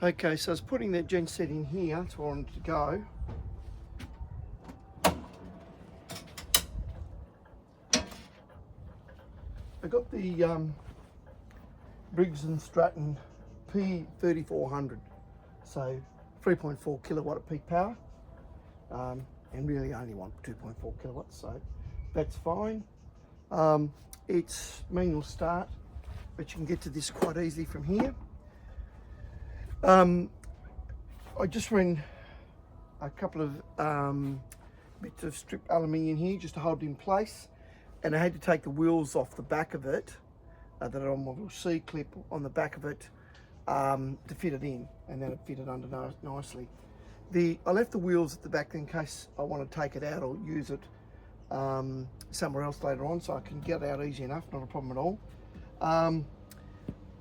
Okay, so I was putting that gen set in here, that's where I wanted to go. I got the Briggs Stratton P3400, so 3.4 kilowatt of peak power, and really only want 2.4 kilowatts, so that's fine. It's manual start, but you can get to this quite easily from here. I just ran a couple of bits of strip aluminium here just to hold it in place, and I had to take the wheels off the back of it that are on my little C-clip on the back of it to fit it in, and then it fitted under nicely. I left the wheels at the back in case I want to take it out or use it somewhere else later on, so I can get it out easy enough, not a problem at all.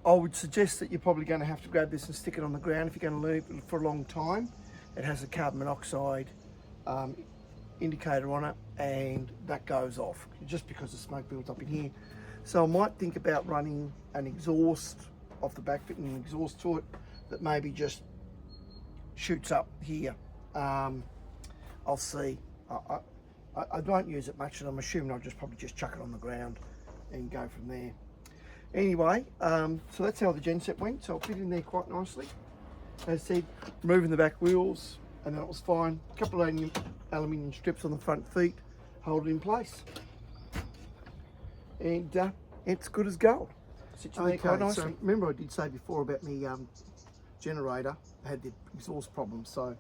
I would suggest that you're probably going to have to grab this and stick it on the ground if you're going to leave it for a long time. It has a carbon monoxide indicator on it, and that goes off just because the smoke builds up in here. So I might think about running an exhaust off the back, fitting an exhaust to it that maybe just shoots up here. I'll see. I don't use it much, and I'm assuming I'll probably just chuck it on the ground and go from there. Anyway, so that's how the genset went. So it fit in there quite nicely. As I said, removing the back wheels, and that was fine. A couple of aluminium strips on the front feet, hold it in place, and it's good as gold. Sits in there quite nicely. So remember I did say before about me generator, I had the exhaust problem, so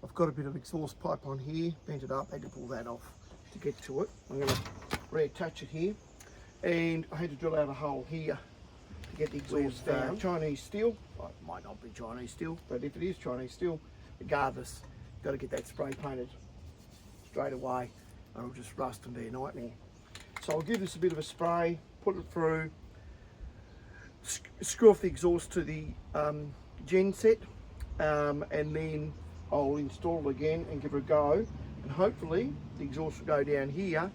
I've got a bit of exhaust pipe on here, bent it up, had to pull that off to get to it. I'm going to reattach it here, and I had to drill out a hole here to get the exhaust down. Chinese steel, well, it might not be Chinese steel, but if it is Chinese steel, regardless, you've got to get that spray painted straight away, or it'll just rust and be a nightmare. So I'll give this a bit of a spray, put it through, screw off the exhaust to the gen set, and then I'll install it again and give it a go, and hopefully the exhaust will go down here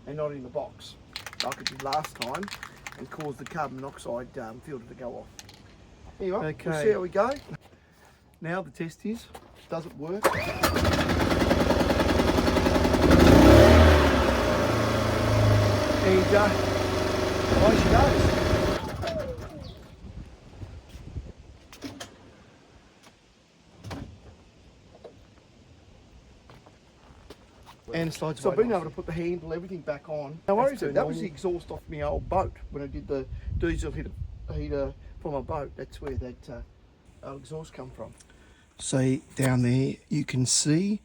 and not in the box like it did last time and cause the carbon monoxide filter to go off. Anyway, okay, we'll see how we go. Now the test is, does it work? And away she goes. And so I've been able to put the handle, everything back on. No worries, that was the exhaust off my old boat when I did the diesel heater for my boat. That's where that exhaust come from. So down there you can see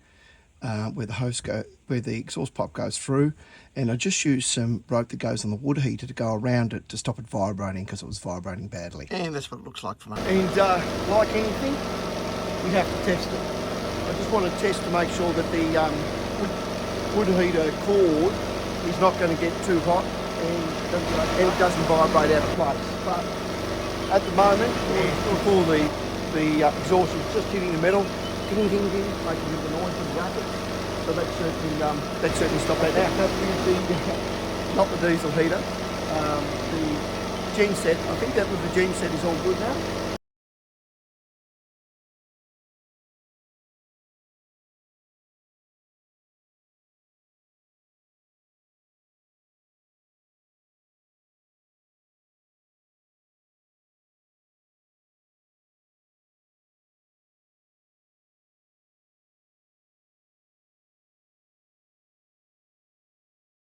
where the exhaust pipe goes through, and I just used some rope that goes on the wood heater to go around it to stop it vibrating because it was vibrating badly. And that's what it looks like from under. And like anything, we have to test it. I just want to test to make sure that the wood heater cord is not going to get too hot and it doesn't vibrate out of place. But at the moment, before the exhaust is just hitting the metal, ding ding ding, making a little noise and racket. So that certainly stopped that. Now that is not the diesel heater, the gen set. I think that was the gen set is all good now.